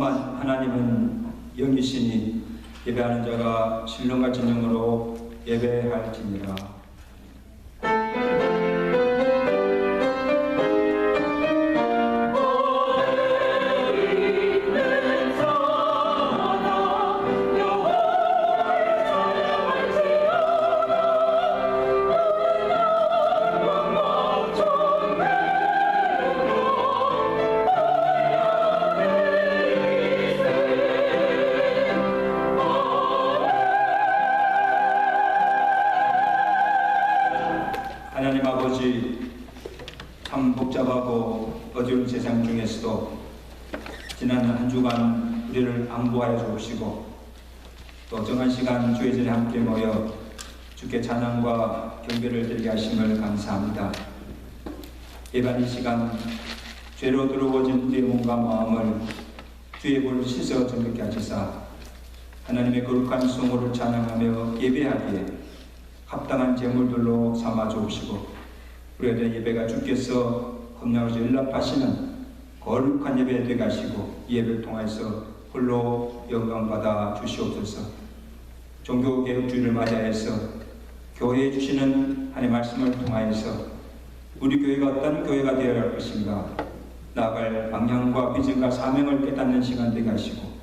하나님은 영이시니 예배하는 자가 신령과 진정으로 예배할지니라. 하나님 아버지, 참 복잡하고 어려운 세상 중에서도 지난 한 주간 우리를 안보하여 주시고 또 정한 시간 주의 전에 함께 모여 주께 찬양과 경배를 드리게 하심을 감사합니다. 예반 이 시간 죄로 더러워진 우리의 몸과 마음을 주의 볼로 씻어 정결케 하시사 하나님의 거룩한 성호를 찬양하며 예배하기에 합당한 제물들로 삼아 주옵시고 우리에 대한 예배가 주께서 검량하셔 연락하시는 거룩한 예배 되게 하시고 이 예배를 통해서 홀로 영광받아 주시옵소서. 종교개혁주의를 맞이해서 교회에 주시는 하나님의 말씀을 통하여서 우리 교회가 어떤 교회가 되어야 할 것인가 나아갈 방향과 비전과 사명을 깨닫는 시간 되게 하시고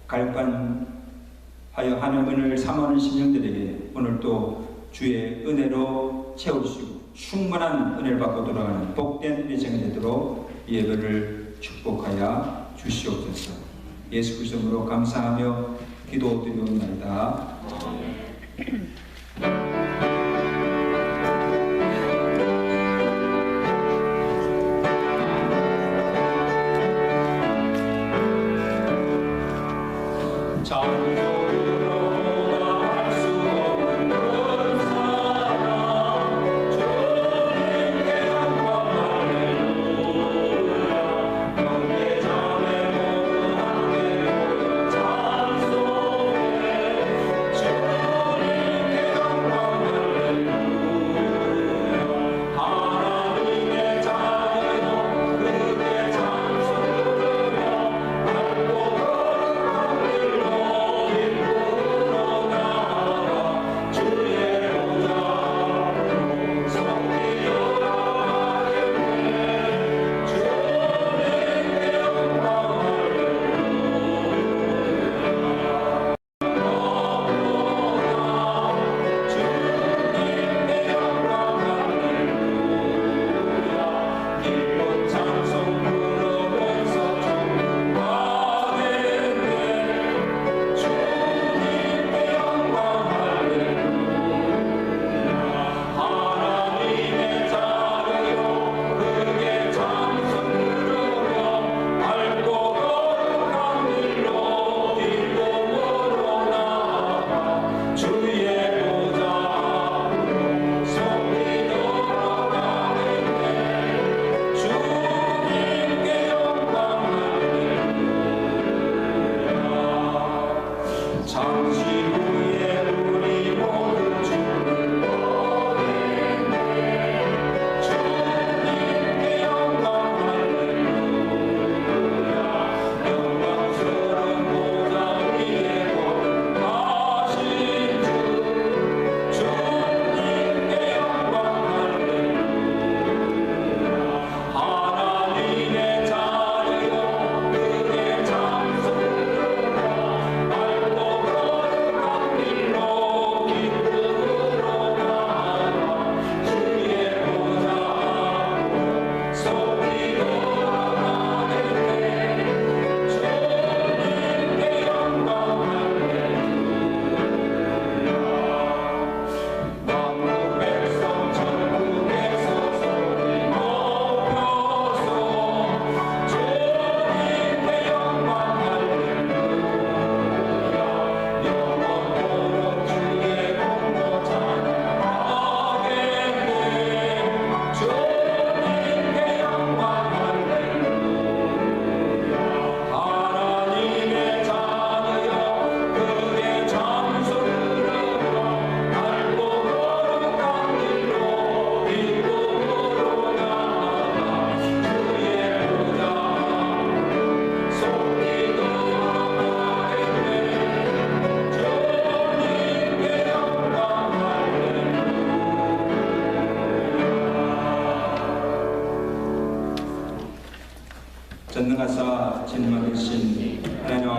갈관하여 하는 은혜를 삼하는 심령들에게 오늘도 주의 은혜로 채우시고 충만한 은혜를 받고 돌아가는 복된 인생이 되도록 예배를 축복하여 주시옵소서. 예수 그리스도 이름으로 감사하며 기도드리옵나이다. Hallelujah.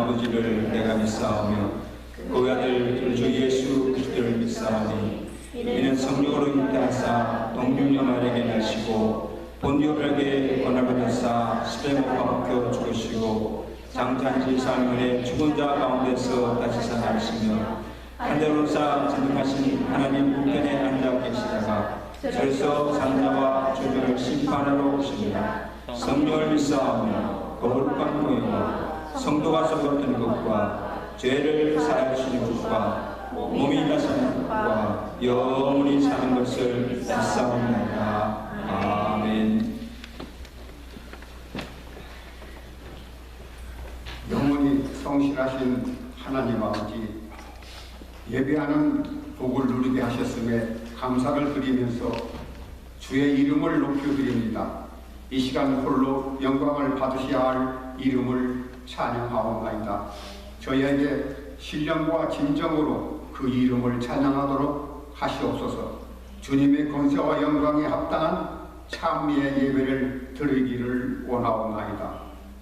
아버지를 내가 믿사오며 그 아들 주 예수 그리스도를 믿사오니 이는 성령으로 잉태하사 동육녀 마리아에게 나시고 본디오 빌라에게 고난받으사 십자가에 못 박혀 죽으시고 장차한지 3일에 죽은 자 가운데서 다시 살아나시며 하늘로사 진동하신 하나님 우편에 앉아 계시다가 절서 산자와 주들을 심판하러 오십니다. 성령을 믿사오며 거룩한 교회와 성도가 속었던 것과 죄를 사하시는 것과 몸이 다스리는 것과 영원히 사는 것을 믿사옵나이다. 아멘. 영원히 성실하신 하나님 아버지, 예배하는 복을 누리게 하셨음에 감사를 드리면서 주의 이름을 높여드립니다. 이 시간 홀로 영광을 받으셔야 할 이름을 찬양하옵나이다. 저희에게 신령과 진정으로 그 이름을 찬양하도록 하시옵소서. 주님의 권세와 영광에 합당한 찬미의 예배를 드리기를 원하옵나이다.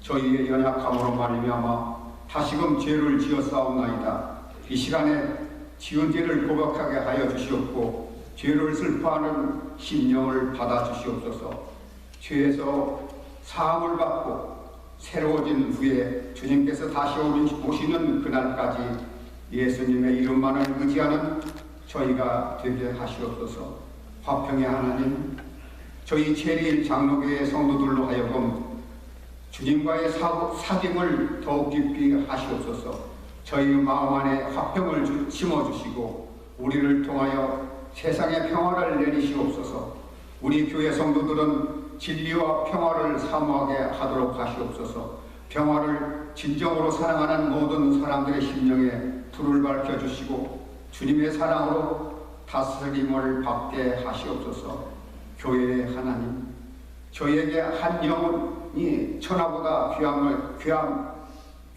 저희의 연약함으로 말미암아 다시금 죄를 지었사옵나이다. 이 시간에 지은 죄를 고백하게 하여 주시옵고 죄를 슬퍼하는 심령을 받아 주시옵소서. 죄에서 사함을 받고 새로워진 후에 주님께서 다시 오시는 그날까지 예수님의 이름만을 의지하는 저희가 되게 하시옵소서. 화평의 하나님, 저희 체리일 장로교회 성도들로 하여금 주님과의 사귐을 더욱 깊이 하시옵소서. 저희 마음 안에 화평을 심어주시고 우리를 통하여 세상의 평화를 내리시옵소서. 우리 교회 성도들은 진리와 평화를 사모하게 하도록 하시옵소서. 평화를 진정으로 사랑하는 모든 사람들의 심령에 불을 밝혀주시고 주님의 사랑으로 다스림을 받게 하시옵소서. 교회의 하나님, 저희에게 한 영혼이 천하보다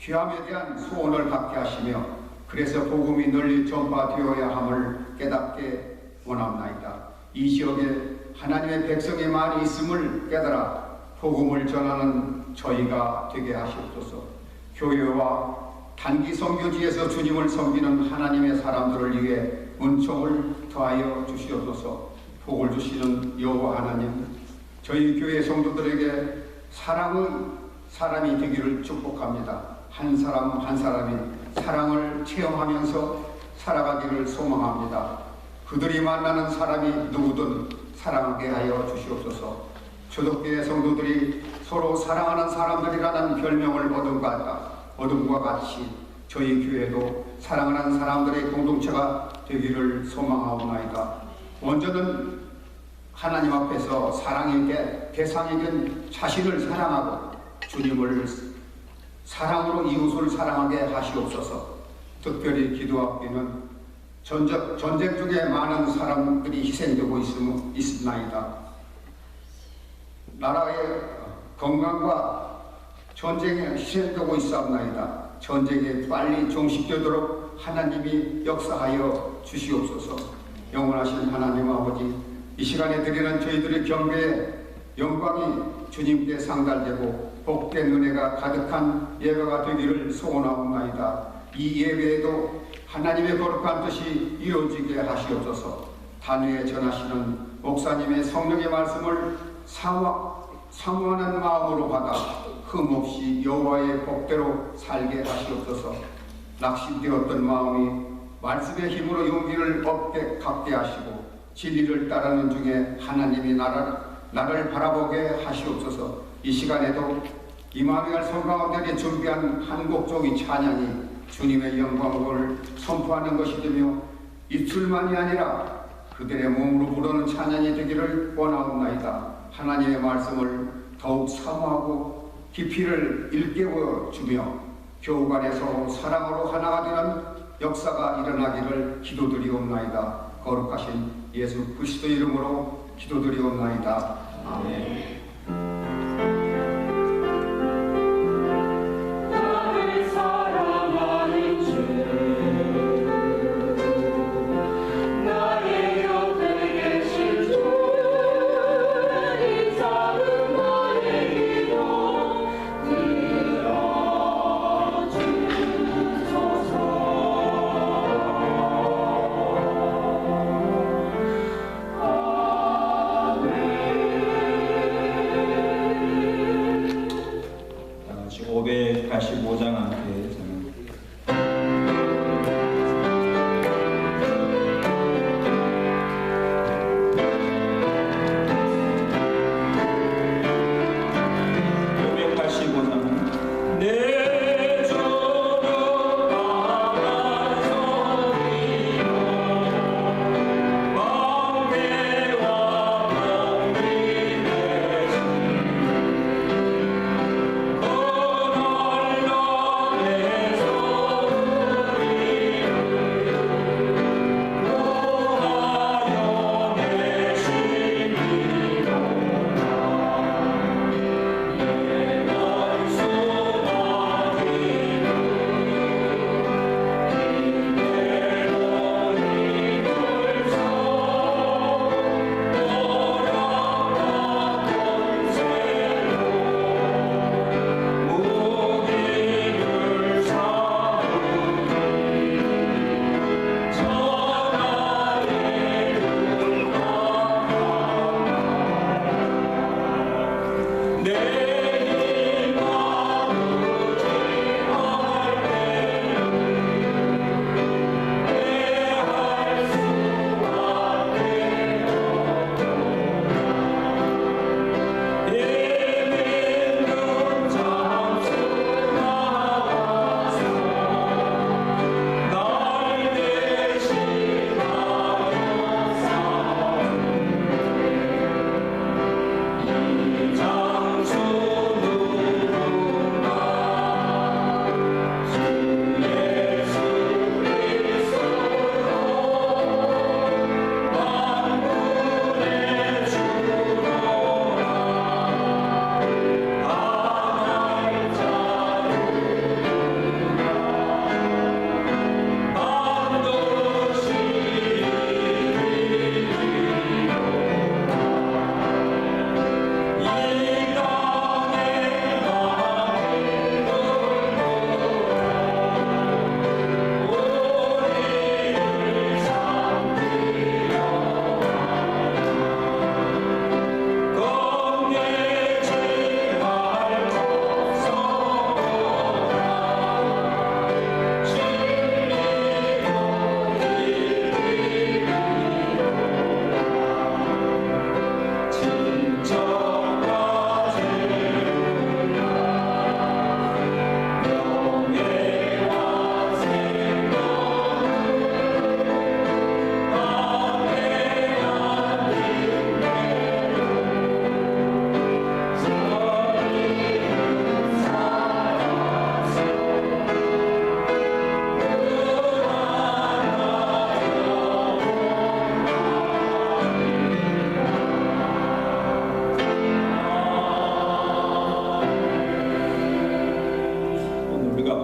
귀함에 대한 소원을 갖게 하시며 그래서 복음이 널리 전파되어야 함을 깨닫게 원합나이다. 이 지역에 하나님의 백성이 많이 있음을 깨달아 복음을 전하는 저희가 되게 하시옵소서. 교회와 단기 선교지에서 주님을 섬기는 하나님의 사람들을 위해 은총을 더하여 주시옵소서. 복을 주시는 여호와 하나님, 저희 교회 성도들에게 사랑의 사람이 되기를 축복합니다. 한 사람 한 사람이 사랑을 체험하면서 살아가기를 소망합니다. 그들이 만나는 사람이 누구든 사랑하게 하여 주시옵소서. 초독교회 성도들이 서로 사랑하는 사람들이라는 별명을 얻음과 같이 저희 교회도 사랑하는 사람들의 공동체가 되기를 소망하옵나이다. 먼저는 하나님 앞에서 사랑의 대상이 된 자신을 사랑하고 주님을 사랑으로 이웃을 사랑하게 하시옵소서. 특별히 기도하기는 전쟁 중에 많은 사람들이 희생되고 있습니다. 나라의 건강과 전쟁에 희생되고 있사옵나이다. 전쟁이 빨리 종식되도록 하나님이 역사하여 주시옵소서. 영원하신 하나님 아버지, 이 시간에 드리는 저희들의 경배에 영광이 주님께 상달되고 복된 은혜가 가득한 예배가 되기를 소원하옵나이다. 이 예배에도 하나님의 거룩한 뜻이 이루어지게 하시옵소서. 단위에 전하시는 목사님의 성령의 말씀을 사모하는 마음으로 받아 흠없이 여호와의 복대로 살게 하시옵소서. 낙심되었던 마음이 말씀의 힘으로 용기를 얻게 갖게 하시고 진리를 따르는 중에 하나님이 나를 바라보게 하시옵소서. 이 시간에도 이마누엘 성가운데 준비한 한 곡종이 찬양이 주님의 영광을 선포하는 것이 되며 입술만이 아니라 그들의 몸으로 부르는 찬양이 되기를 원하옵나이다. 하나님의 말씀을 더욱 사모하고 깊이를 일깨워 주며 교우 간에서 사랑으로 하나가 되는 역사가 일어나기를 기도드리옵나이다. 거룩하신 예수 그리스도 이름으로 기도드리옵나이다. 아멘. 주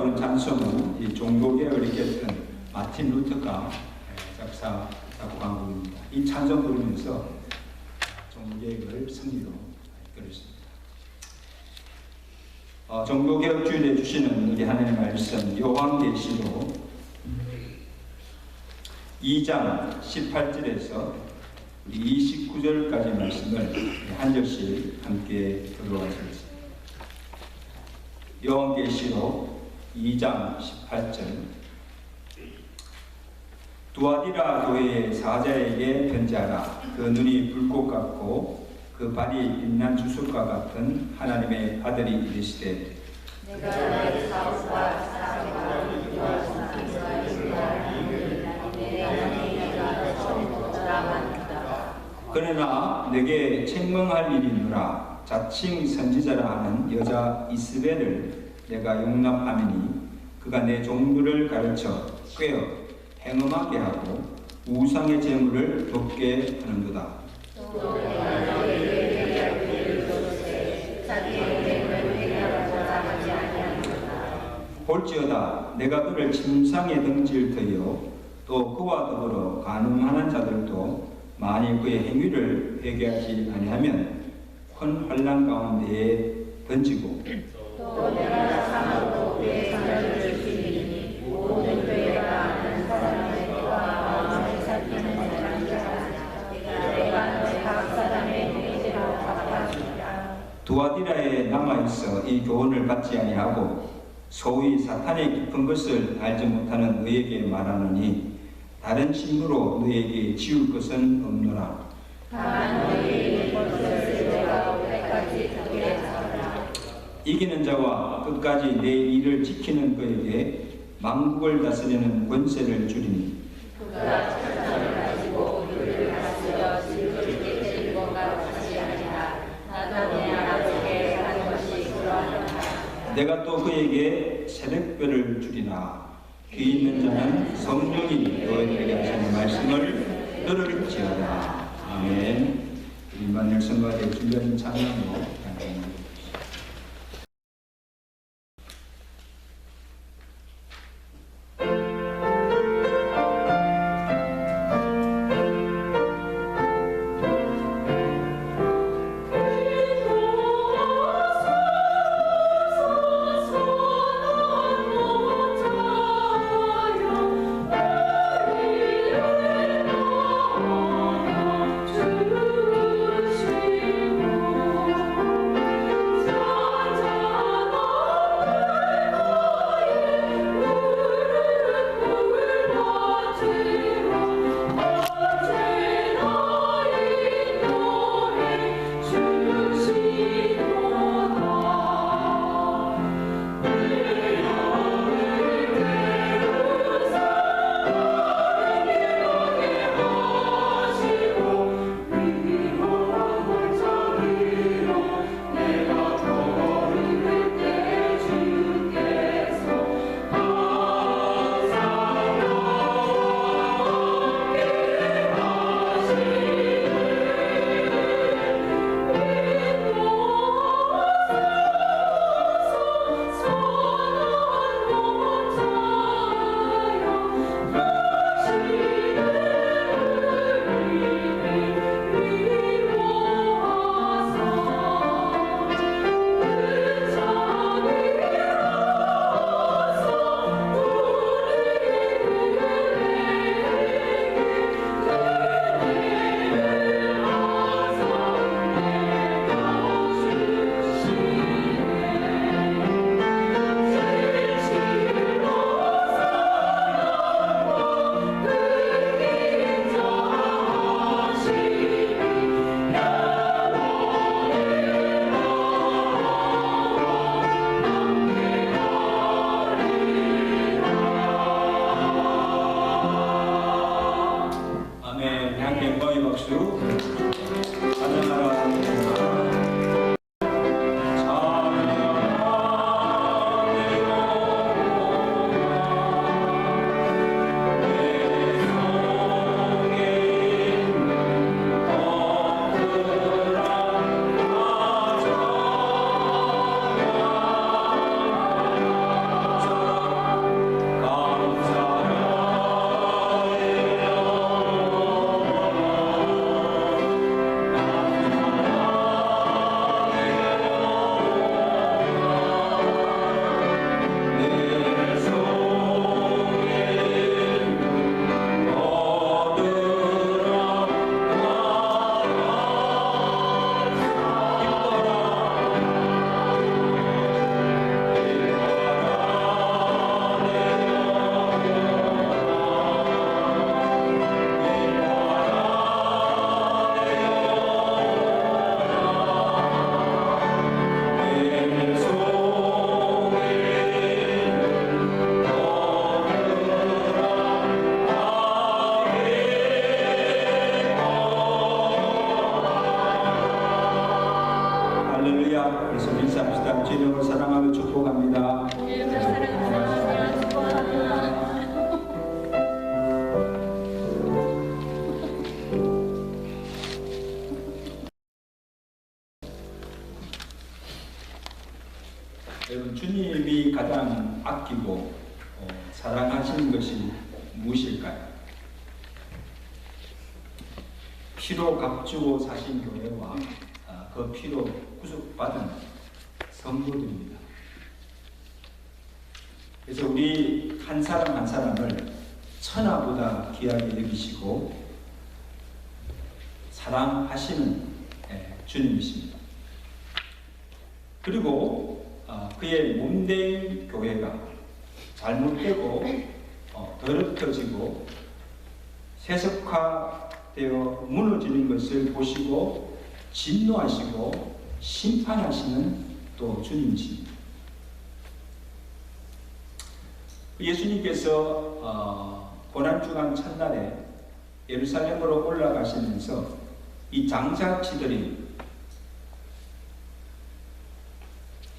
부른 찬송은 이 종교개혁을 일으켰던 마틴 루터가 작곡한 곡입니다. 이 찬송 부르면서 종교개혁을 승리로 이끌었습니다. 종교개혁 주일에 주시는 우리 하나님의 말씀 요한계시록 2장 18절에서 29절까지 말씀을 한 절씩 함께 들어보겠습니다. 요한계시록 2장 18절 두아디라 교회의 사자에게 편지하라. 그 눈이 불꽃 같고 그 발이 빛난 주석과 같은 하나님의 아들이 이르시되 내가 나의 사업과 사랑과 이루어서 그러나 내게 책망할 일이 있노라. 자칭 선지자라 하는 여자 이스벨을 내가 용납하미니 그가 내 종들을 가르쳐 꿰어 행음하게 하고 우상의 제물을 돕게 하는도다. 또 내가 너희에게 이르기를 줬으되 자기의 죄를 회개하고자 하지 아니하노라. 볼지어다 내가 그를 침상에 덩질 터이요 또 그와 더불어 간음하는 자들도 만일 그의 행위를 회개하지 아니하면 큰 환난 가운데에 던지고 또 내가 참으로 그의 자녀를 죽이니 모든 죄가 아는 사람의 과 마음을 살피는 사람이라. 내가 너희 각 사람의 행위대로 갚아주리라. 두아디라에 남아있어 이 교훈을 받지 아니하고 소위 사탄의 깊은 것을 알지 못하는 너에게 말하노니 다른 신부로 너에게 지울 것은 없노라. 다만 너희의 것을 내가 올 때까지 듣게 하라. 이기는 자와 끝까지 내 일을 지키는 그에게 만국을 다스리는 권세를 주리니 그가 천사를 가지고 그를 다스려 질그릇에 데리고 가지 아니라 나도 내 아버지께 하는 것이 그러하노라. 내가 또 그에게 새벽별을 주리라. 귀 있는 자는 성령이 너희에게 하시는 말씀을 들을지어다. 아멘. 임마누엘 성가대 준비한 찬양으로 감사합니다. 주시고 아끼고 사랑하시는 것이 무엇일까요? 피로 값주고 사신 교회와 그 피로 구속받은 성도들입니다. 그래서 우리 한 사람 한 사람을 천하보다 귀하게 여기시고 사랑하시는 주님이십니다. 그리고 그의 몸된 교회가 잘못되고 더럽혀지고 세속화되어 무너지는 것을 보시고 진노하시고 심판하시는 또 주님이십니다. 예수님께서 고난주간 첫날에 예루살렘으로 올라가시면서 이 장사치들이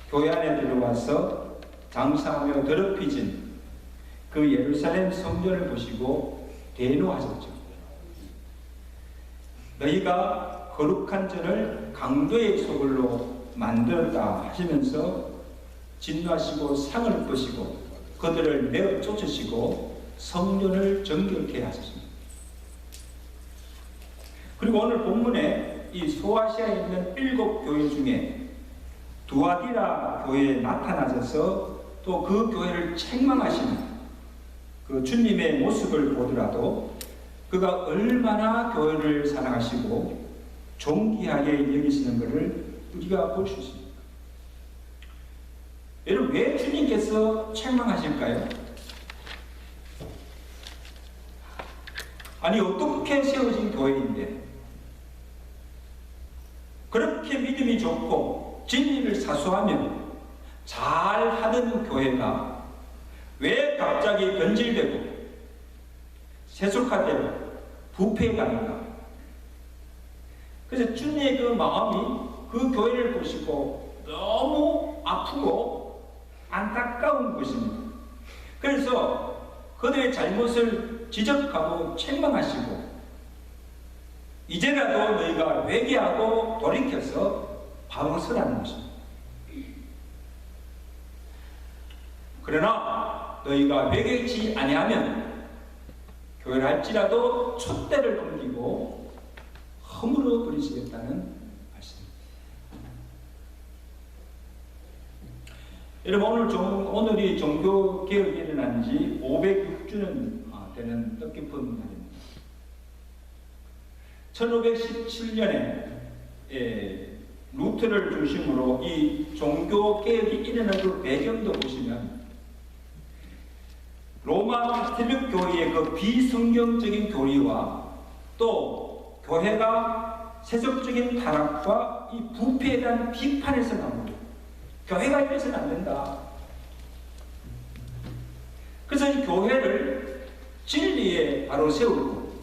교회 안에 들어와서 장사하며 더럽혀진 그 예루살렘 성전을 보시고 대노하셨죠. 너희가 거룩한 전을 강도의 소굴로 만들었다 하시면서 진노하시고 상을 끄시고 그들을 내어 쫓으시고 성전을 정결케 하셨습니다. 그리고 오늘 본문에 이 소아시아에 있는 7교회 중에 두아디라 교회에 나타나셔서 또 그 교회를 책망하시는 그 주님의 모습을 보더라도 그가 얼마나 교회를 사랑하시고 존귀하게 여기시는 것을 우리가 볼 수 있습니다. 여러분, 왜 주님께서 책망하실까요? 아니, 어떻게 세워진 교회인데 그렇게 믿음이 좋고 진리를 사수하며 잘하던 교회가 왜 갑자기 변질되고 세속화되고 부패가는가? 그래서 주님의 그 마음이 그 교회를 보시고 너무 아프고 안타까운 것입니다. 그래서 그들의 잘못을 지적하고 책망하시고 이제라도 너희가 회개하고 돌이켜서 바로 서라는 것입니다. 그러나 너희가 회개치 아니하면 교회를 할지라도 촛대를 옮기고 허물어 버리시겠다는 말씀입니다. 여러분, 오늘이 종교개혁이 일어난 지 506주년 되는 뜻깊은 날입니다. 1517년에 루터를 중심으로 이 종교개혁이 일어난 그 배경도 보시면 로마 가톨릭 교회의 그 비성경적인 교리와 또 교회가 세속적인 타락과 이 부패에 대한 비판에서 나옵니다. 교회가 이래서는 안 된다. 그래서 이 교회를 진리에 바로 세우고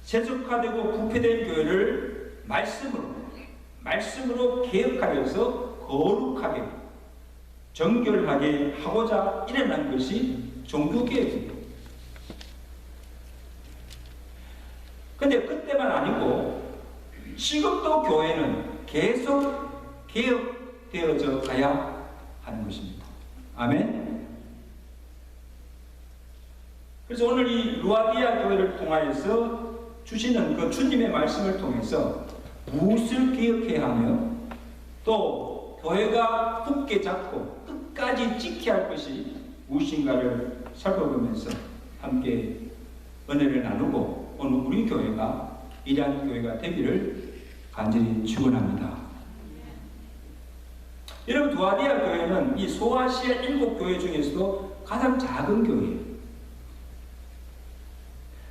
세속화되고 부패된 교회를 말씀으로 개혁하여서 거룩하게 정결하게 하고자 일어난 것이 종교개혁입니다. 근데 그때만 아니고 지금도 교회는 계속 개혁되어져 가야 하는 것입니다. 아멘. 그래서 오늘 이 루아디아 교회를 통하여서 주시는 그 주님의 말씀을 통해서 무엇을 개혁해야 하며 또 교회가 굳게 잡고 끝까지 지켜야 할 것이 무엇인가를 살펴보면서 함께 은혜를 나누고 오늘 우리 교회가 이러한 교회가 되기를 간절히 축원합니다. 여러분, 두아디아 교회는 이 소아시아 7교회 중에서도 가장 작은 교회예요.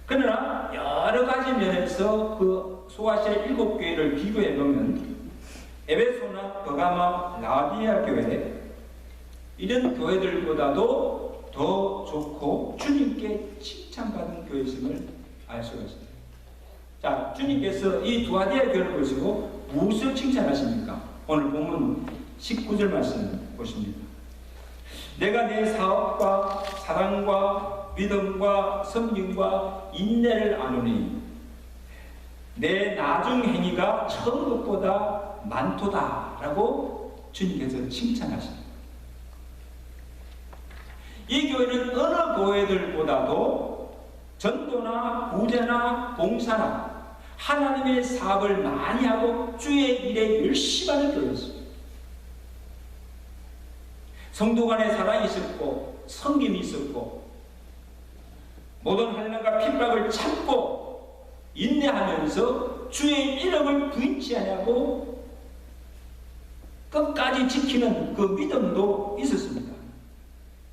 그러나 여러 가지 면에서 그 소아시아 7교회를 비교해보면 에베소나 버가마, 라디아 교회 이런 교회들보다도 더 좋고 주님께 칭찬받은 교회임을 알 수가 있습니다. 자, 주님께서 이 두아디아 교회를 보시고 무엇을 칭찬하십니까? 오늘 본문 19절 말씀 보십니다. 내가 내 사업과 사랑과 믿음과 섬김과 인내를 아노니 내 나중 행위가 처음 것보다 많도다 라고 주님께서 칭찬하십니다. 이 교회는 어느 교회들보다도 전도나 구제나 봉사나 하나님의 사업을 많이 하고 주의 일에 열심히 하는 교회였습니다. 성도 간에 사랑이 있었고 섬김이 있었고 모든 환난과 핍박을 참고 인내하면서 주의 이름을 부인치 않냐고 끝까지 지키는 그 믿음도 있었습니다.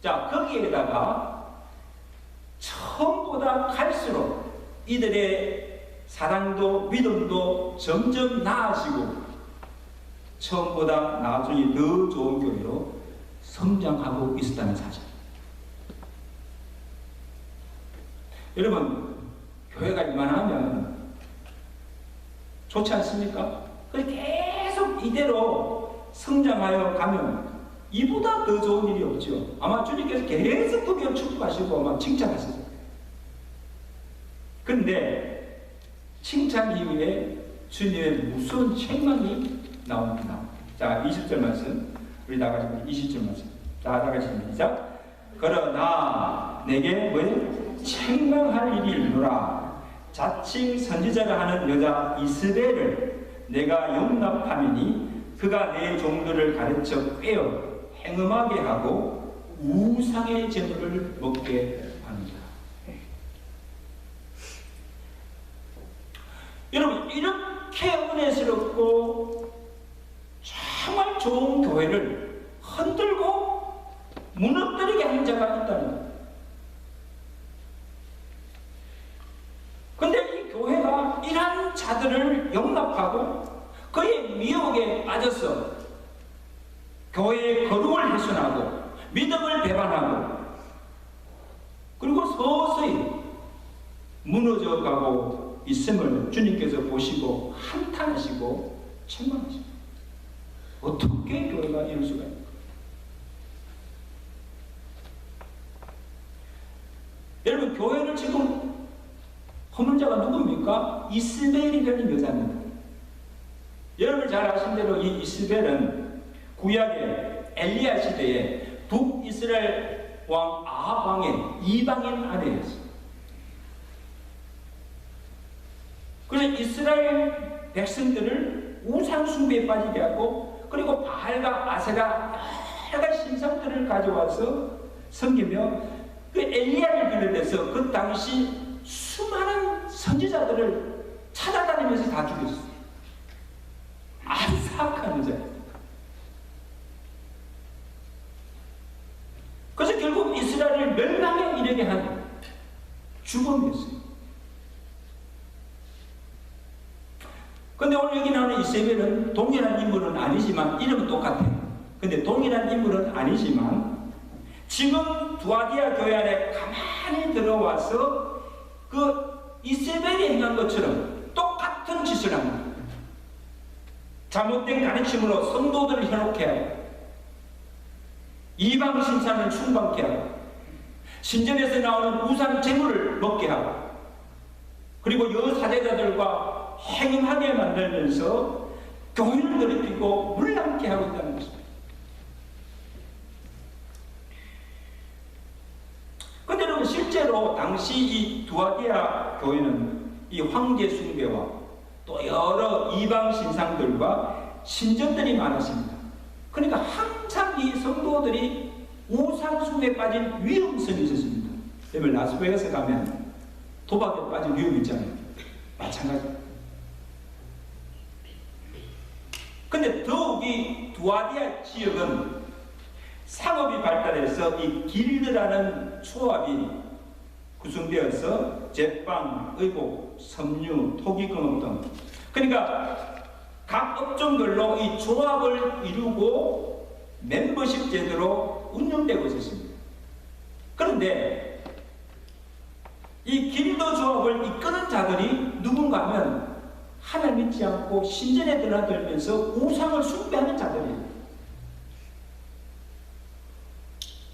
자, 거기에다가 처음보다 갈수록 이들의 사랑도 믿음도 점점 나아지고 처음보다 나중에 더 좋은 교회로 성장하고 있었다는 사실. 여러분, 교회가 이만하면 좋지 않습니까? 계속 이대로 성장하여 가면 이보다 더 좋은 일이 없죠. 아마 주님께서 계속 그 교회 축복하시고 아마 칭찬하시죠. 그런데 칭찬 이후에 주님의 무서운 책망이 나옵니다. 자, 20절 말씀. 우리 다 같이 20절 말씀. 다 같이 시작. 그러나 내게 뭐예요? 책망할 일이 있노라. 자칭 선지자를 하는 여자 이스벨을 내가 용납하미니 그가 내 종들을 가르쳐 꿰어 행음하게 하고 우상의 제물을 먹게 합니다. 여러분, 이렇게 은혜스럽고 정말 좋은 교회를 흔들고 무너뜨리게 한 자가 있다는 거예요. 근데 이 교회가 이런 자들을 용납하고 그의 미혹에 빠져서 교회의 거룩을 훼손하고 믿음을 배반하고 그리고 서서히 무너져가고 있음을 주님께서 보시고 한탄하시고 책망하십니다. 어떻게 교회가 이럴 수가 있을까? 여러분, 교회를 지금 허물 자가 누굽니까? 이스벨이라는 여자입니다. 여러분 잘 아신 대로 이 이스벨은 구약의 엘리야 시대에 북이스라엘 왕 아합 왕의 이방인 아내였어요. 그래서 이스라엘 백성들을 우상 숭배에 빠지게 하고 그리고 바알과 아세라 여러 가지 신상들을 가져와서 섬기며 그 엘리야를 비롯해서 그 당시 수많은 선지자들을 찾아다니면서 다 죽였어요. 아주 사악한 여자예요. 그래서 결국 이스라엘을 멸망에 이르게 한 주범이었어요. 근데 오늘 여기 나오는 이세벨은 동일한 인물은 아니지만 이름은 똑같아요. 근데 동일한 인물은 아니지만 지금 두아디아 교회 안에 가만히 들어와서 그 이세벨이 행한 것처럼 똑같은 짓을 합니다. 잘못된 가르침으로 성도들을 현혹해 하고 이방 신상을 숭방케 하고 신전에서 나오는 우상 제물을 먹게 하고 그리고 여사제자들과 행음하게 만들면서 교회를 더럽히고 물랑케 하고 있다는 것입니다. 그런데 여러분, 실제로 당시 이 두아디아 교회는 이 황제 숭배와 또 여러 이방 신상들과 신전들이 많았습니다. 그러니까 항상 이 성도들이 우상 숭배에 빠진 위험성이 있었습니다. 여러분, 라스베가스 가면 도박에 빠진 위험이 있잖아요. 마찬가지. 근데 더욱 이 두아디아 지역은 상업이 발달해서 이 길드라는 조합이 구성되어서 제빵, 의복, 섬유, 토기금업 등 그러니까 각 업종별로 이 조합을 이루고 멤버십 제도로 운영되고 있었습니다. 그런데 이 길드 조합을 이끄는 자들이 누군가 하면 하나님 믿지 않고 신전에 드나들면서 우상을 숭배하는 자들이에요.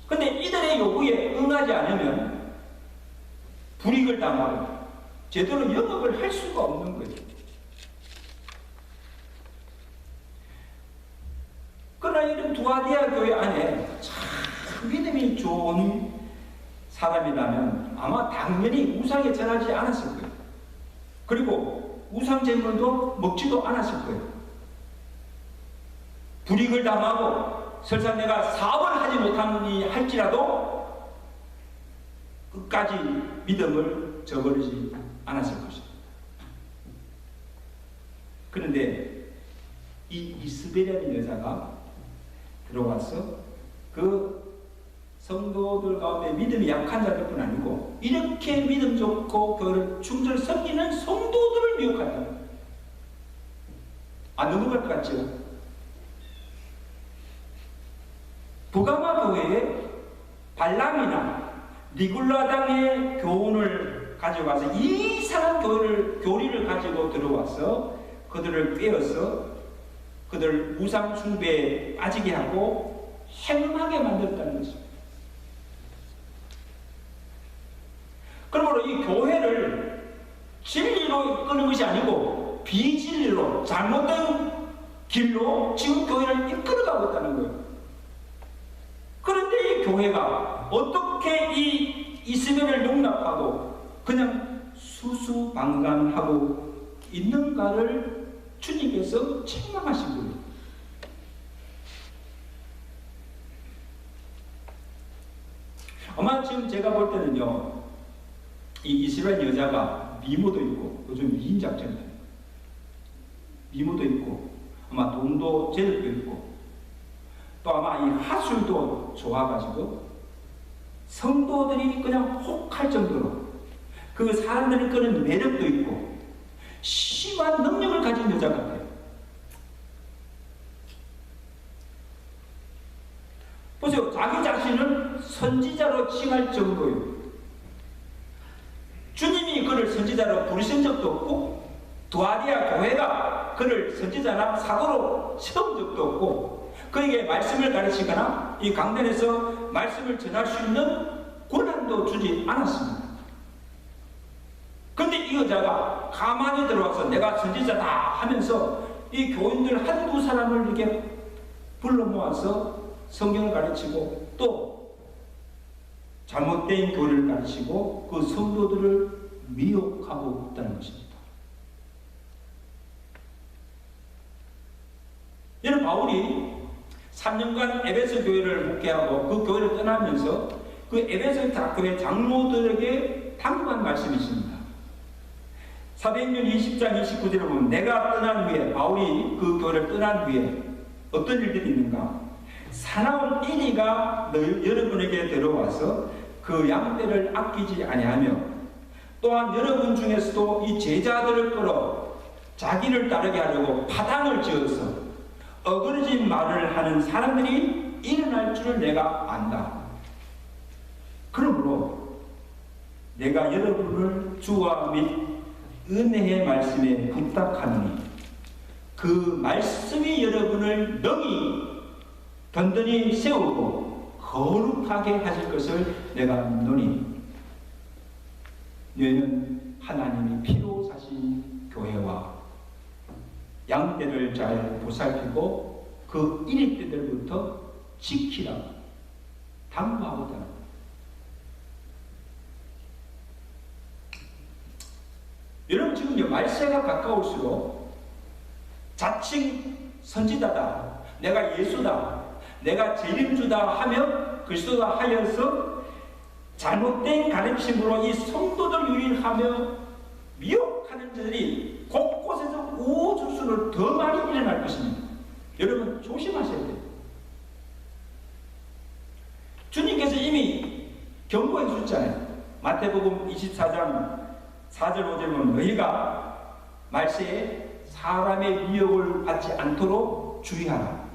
그런데 이들의 요구에 응하지 않으면 불이익을 당하고 제대로 영업을 할 수가 없는 거예요. 그러나 이런 두아디아 교회 안에 참 믿음이 좋은 사람이라면 아마 당연히 우상에 절하지 않았을 거예요. 그리고 우상 제물도 먹지도 않았을 거예요. 불이익을 당하고 설사 내가 사업을 하지 못하니 할지라도 끝까지 믿음을 저버리지 않았을 것입니다. 그런데 이 이스벨이라는 여자가 들어와서 그 성도들 가운데 믿음이 약한 자들뿐 아니고 이렇게 믿음 좋고 교회를 충실히 섬기는 성도들을 미혹한다. 안 넘어갈 것 같죠? 부가마 교회에 발람이나 니굴라당의 교훈을 가져와서 이상한 교리를 가지고 들어와서 그들을 꿰어서 그들을 우상 숭배에 빠지게 하고 행하게 만들었다는 것입니다. 그러므로 이 교회를 진리로 이끄는 것이 아니고 비진리로 잘못된 길로 지금 교회를 이끌어가고 있다는 거예요. 그런데 이 교회가 어떻게 이 이스벨을 용납하고 그냥 수수방관하고 있는가를 주님께서 책망하신 거예요. 아마 지금 제가 볼 때는요, 이 이스라엘 여자가 미모도 있고 요즘 미인 작전이에요. 미모도 있고 아마 돈도 재력도 있고 또 아마 이 하술도 좋아가지고 성도들이 그냥 혹할 정도로 그 사람들이 끄는 매력도 있고 심한 능력을 가진 여자 같아요. 보세요. 자기 자신을 선지자로 칭할 정도예요. 주님이 그를 선지자로 부르신 적도 없고 두아디아 교회가 그를 선지자나 사도로 세운 적도 없고 그에게 말씀을 가르치거나 이 강단에서 말씀을 전할 수 있는 권한도 주지 않았습니다. 그런데 이 여자가 가만히 들어와서 내가 선지자다 하면서 이 교인들 한두 사람을 이렇게 불러 모아서 성경을 가르치고 또 잘못된 교리를 가르치고 그 성도들을 미혹하고 있다는 것입니다. 여러분, 바울이 3년간 에베소 교회를 목회하고 그 교회를 떠나면서 그 에베소 교회 장로들에게 당부한 말씀이 있습니다. 사도행전 20장 29절을 보면 내가 떠난 후에, 바울이 그 교회를 떠난 후에 어떤 일들이 있는가? 사나운 인이가 여러분에게 들어와서 그 양떼를 아끼지 아니하며 또한 여러분 중에서도 이 제자들을 끌어 자기를 따르게 하려고 파당을 지어서 어그러진 말을 하는 사람들이 일어날 줄을 내가 안다. 그러므로 내가 여러분을 주와 및 은혜의 말씀에 부탁하노니 그 말씀이 여러분을 능히 든든히 세우고 거룩하게 하실 것을 내가 믿노니 너희는 하나님이 피로 사신 교회와 양떼를 잘 보살피고 그 이리 때들부터 지키라 당부하고 있다. 여러분, 지금 말세가 가까울수록 자칭 선지자다, 내가 예수다, 내가 재림주다 하며 그리스도다 하여서 잘못된 가르침으로 이 성도들 유인하며 미혹하는 자들이 곳곳에서 우주수를 더 많이 일어날 것입니다. 여러분, 조심하셔야 돼요. 주님께서 이미 경고해 주셨잖아요. 마태복음 24장 4절 5절 보면 너희가 말세에 사람의 미혹을 받지 않도록 주의하라.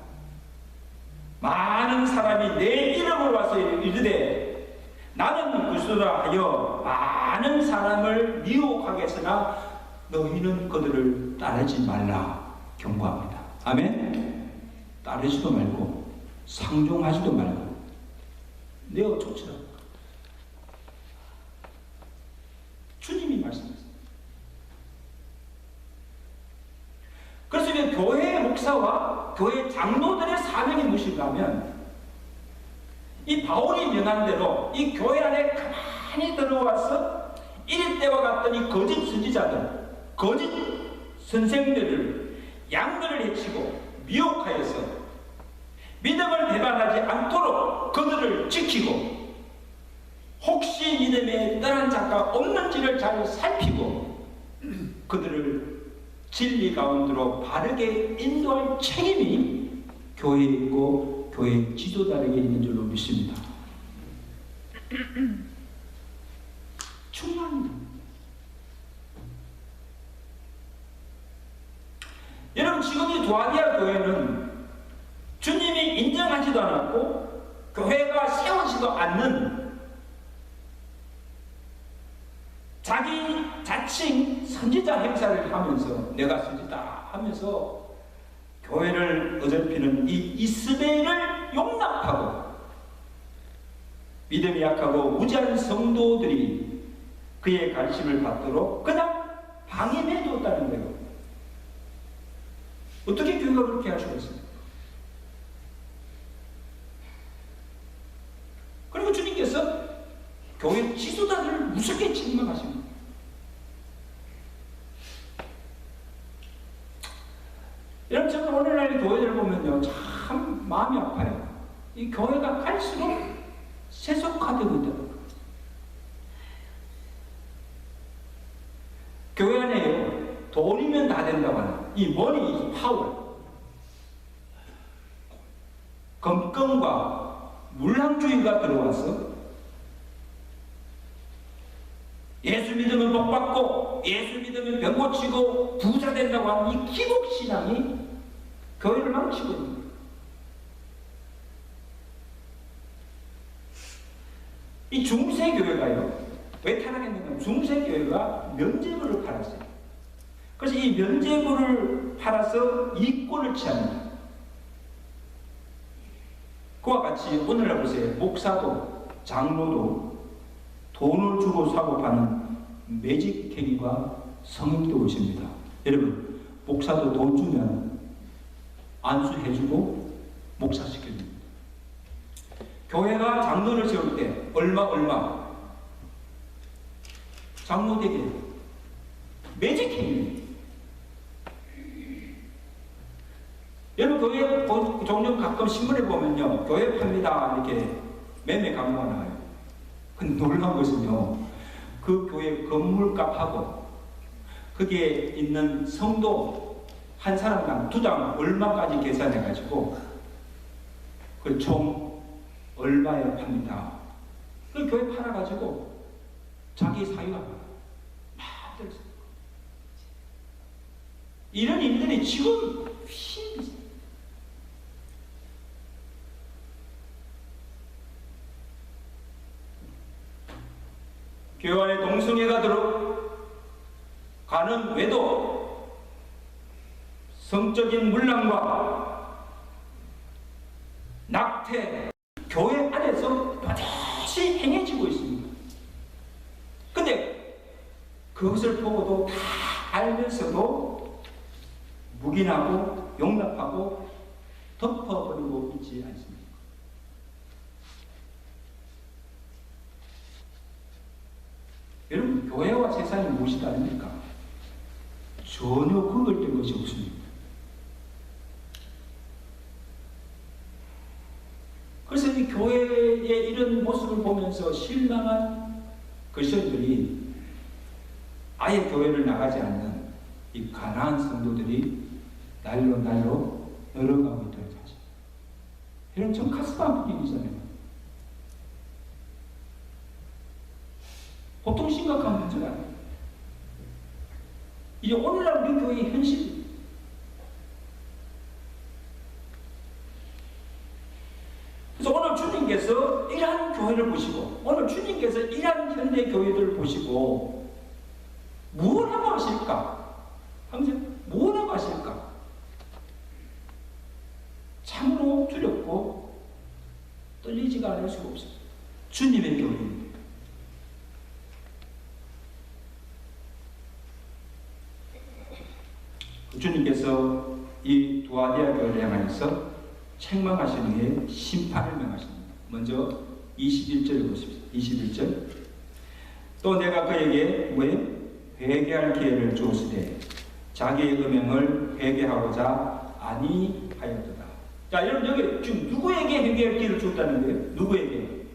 많은 사람이 내 이름으로 와서 이르되 나는 그리스도라 하여 많은 사람을 미혹하게 했으나 너희는 그들을 따르지 말라 경고합니다. 아멘. 따르지도 말고 상종하지도 말고 내어 쫓으라. 주님이 말씀하셨습니다. 그래서 교회의 목사와 교회 장로들의 사명이 무엇인가 하면 이 바울이 명한 대로 이 교회 안에 가만히 들어와서 이럴 때와 같던 이 거짓 선지자들, 거짓 선생들을 양들을 해치고 미혹하여서 믿음을 배반하지 않도록 그들을 지키고 혹시 믿음에 떠난 자가 없는지를 잘 살피고 그들을 진리 가운데로 바르게 인도할 책임이 교회에 있고 교회 지도자에게 있는 줄로 믿습니다. 중요합니다. 여러분, 지금 이 두아디아 교회는 주님이 인정하지도 않았고 교회가 세우지도 않는 자기 자칭 선지자 행사를 하면서 내가 선지다 하면서 교회를 어설피는 이 이스벨을 용납하고 믿음이 약하고 무지한 성도들이 그의 관심을 받도록 그냥 방임해 뒀다는 거예요. 어떻게 교회가 그렇게 할 수가 있습니까? 그리고 주님께서 교회 지도자들을 무섭게 책망하십니다. 여러분, 저는 오늘날 교회를 보면요, 참 마음이 아파요. 이 교회가 갈수록 세속화되고 있다고. 교회 안에요, 돈이면 다 된다고 하는 이 머니 파워, 검검과 물랑주의가 들어와서 예수 믿으면 복 받고 예수 믿으면 병 고치고 부자 된다고 하는 이 기복신앙이 교회를 망치고 있는 거예요. 이 중세교회가요, 왜 타락했는가? 중세교회가 면죄부를 팔았어요. 그래서 이 면죄부를 팔아서 이권을 취합니다. 그와 같이 오늘날 보세요. 목사도 장로도 돈을 주고 사고 파는 매직행위가 성행되고 있습니다. 여러분, 목사도 돈 주면 안수해주고 목사시켜줍니다. 교회가 장로를 세울 때 얼마 장로 되게 매직행위. 여러분, 교회 종종 가끔 신문에 보면요, 교회 팝니다 이렇게 매매 광고가 나와요. 근데 놀라운 것은요, 그 교회 건물값하고 거기에 있는 성도 한 사람당 2당 얼마까지 계산해 가지고 그 총 얼마에 팝니다. 그 교회 팔아 가지고 자기 사유가 막 들었어요. 이런 일들이 지금 힘이 교회 안에 동성애가 들어가는 외도 성적인 문란과 낙태, 교회 안에서 또다시 행해지고 있습니다. 근데 그것을 보고도 다 알면서도 묵인하고 용납하고 덮어버리고 있지 않습니까? 여러분, 교회와 세상이 무엇이 다릅니까? 전혀 구별된 것이 없습니다. 그래서 이 교회의 이런 모습을 보면서 실망한 그리스도인들이 아예 교회를 나가지 않는 이 가난한 성도들이 날로 늘어가고 있다는 사실. 여러분, 전 가슴 아픈 일이잖아요. 보통 심각한 문제가 아니에요. 이제 오늘날 우리 교회의 현실입니다. 그래서 오늘 주님께서 이러한 교회를 보시고, 오늘 주님께서 이러한 현대 교회들을 보시고 무엇 하고 하실까? 항상 무엇 하고 하실까? 참으로 두렵고 떨리지가 않을 수가 없습니다. 주님의 교회입니다. 주님께서 이 두아디아 교회를 향해서 책망하시는 게 심판을 명하십니다. 먼저 21절을 보십시오. 21절. 또 내가 그에게 왜 회개할 기회를 주었으되 자기의 음행을 회개하고자 아니하였도다. 자, 여러분 여기 지금 누구에게 회개할 기회를 주었다는 거예요? 누구에게?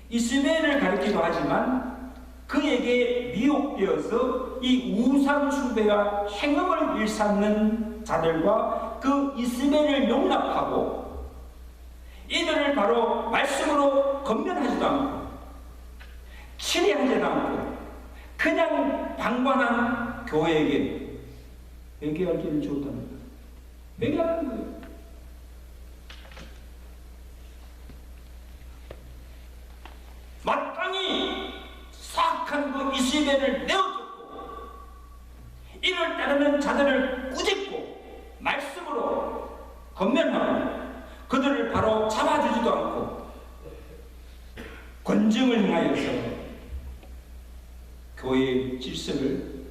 이스마엘을 가리키기도 하지만 그에게 미혹되어서 이 우상 숭배와 행음을 일삼는 자들과 그 이스마엘을 용납하고 이들을 바로 말씀으로 건면하지도 않고 치리하지도 않고 그냥 방관한 교회에게 회개할 기회를 주었다는 거예요. 회개하는 거예요. 마땅히 사악한 그 이스마엘을 내어줬고 이를 따르는 자들을 꾸짖고 말씀으로 건면하고 그들을 바로 잡아주지도 않고 권증을 행하여서 교회의 질서를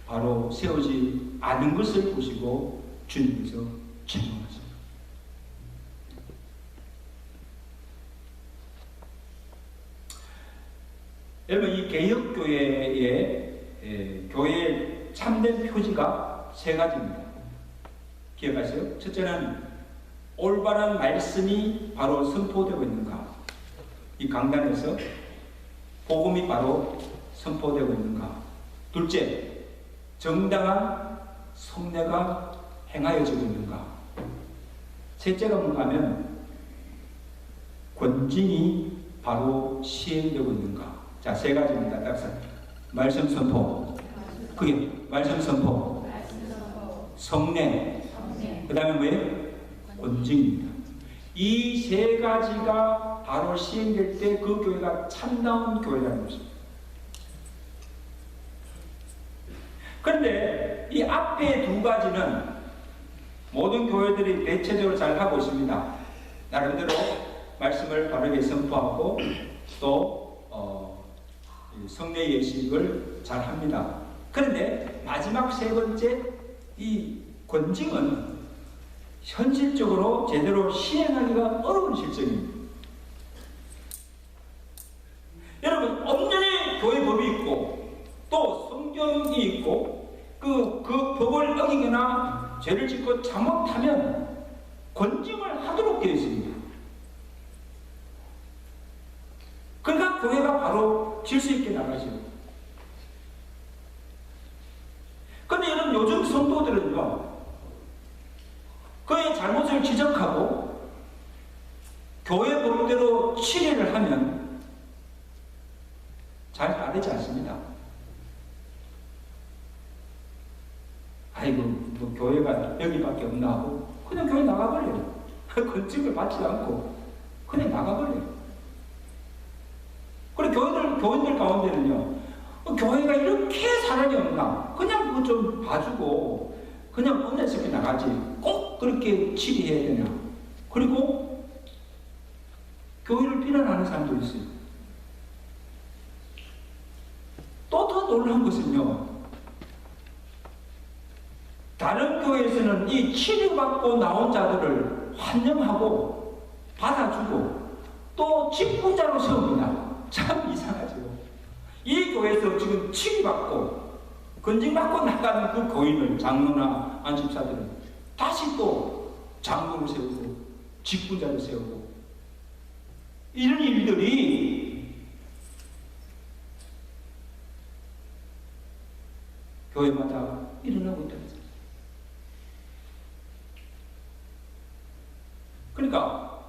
바로 세우지 않은 것을 보시고 주님께서 책망하십니다. 여러분, 이 개혁교회의 교회의 참된 표지가 세 가지입니다. 기억하세요? 첫째는 올바른 말씀이 바로 선포되고 있는가? 이 강단에서 복음이 바로 선포되고 있는가? 둘째, 정당한 성례가 행하여지고 있는가? 셋째가 뭔가 하면 권징이 바로 시행되고 있는가? 자, 세 가지입니다. 딱서 말씀 선포, 그게 말씀 선포, 성례, 그 다음에 뭐예요? 권징입니다. 이 세 가지가 바로 시행될 때 그 교회가 참다운 교회라는 것입니다. 그런데 이 앞에 두 가지는 모든 교회들이 대체적으로 잘 하고 있습니다. 나름대로 말씀을 바르게 선포하고 또 성례 예식을 잘 합니다. 그런데 마지막 세 번째 이 권징은 현실적으로 제대로 시행하기가 어려운 실정입니다. 여러분, 엄연히 교회 법이 있고 또 성경이 있고 그 법을 어기거나 죄를 짓고 잘못하면 권징을 하도록 되어 있습니다. 그러니까 교회가 바로 질서 있게 나가죠. 그런데 이런 요즘 성도들은요, 그의 잘못을 지적하고 교회 법대로 치리를 하면 잘 따르지 않습니다. 아이고, 뭐 교회가 여기밖에 없나 하고 그냥 교회 나가버려요. 권징을 받지 않고 그냥 나가버려요. 그리고 교인들 가운데는요, 교회가 이렇게 사랑이 없나? 그냥 그거 좀 봐주고, 그냥 은혜스럽게 나가지. 꼭 그렇게 치리해야 되냐? 그리고, 교회를 비난하는 사람도 있어요. 또 더 놀라운 것은요, 다른 교회에서는 이 치료받고 나온 자들을 환영하고, 받아주고, 또 직분자로 세웁니다. 참 이상하죠. 이 교회에서 지금 치료받고 건징받고 나가는 그 교인을, 장로나 안식사들은 다시 또 장로를 세우고 직분자를 세우고 이런 일들이 교회마다 일어나고 있다는 거죠. 그러니까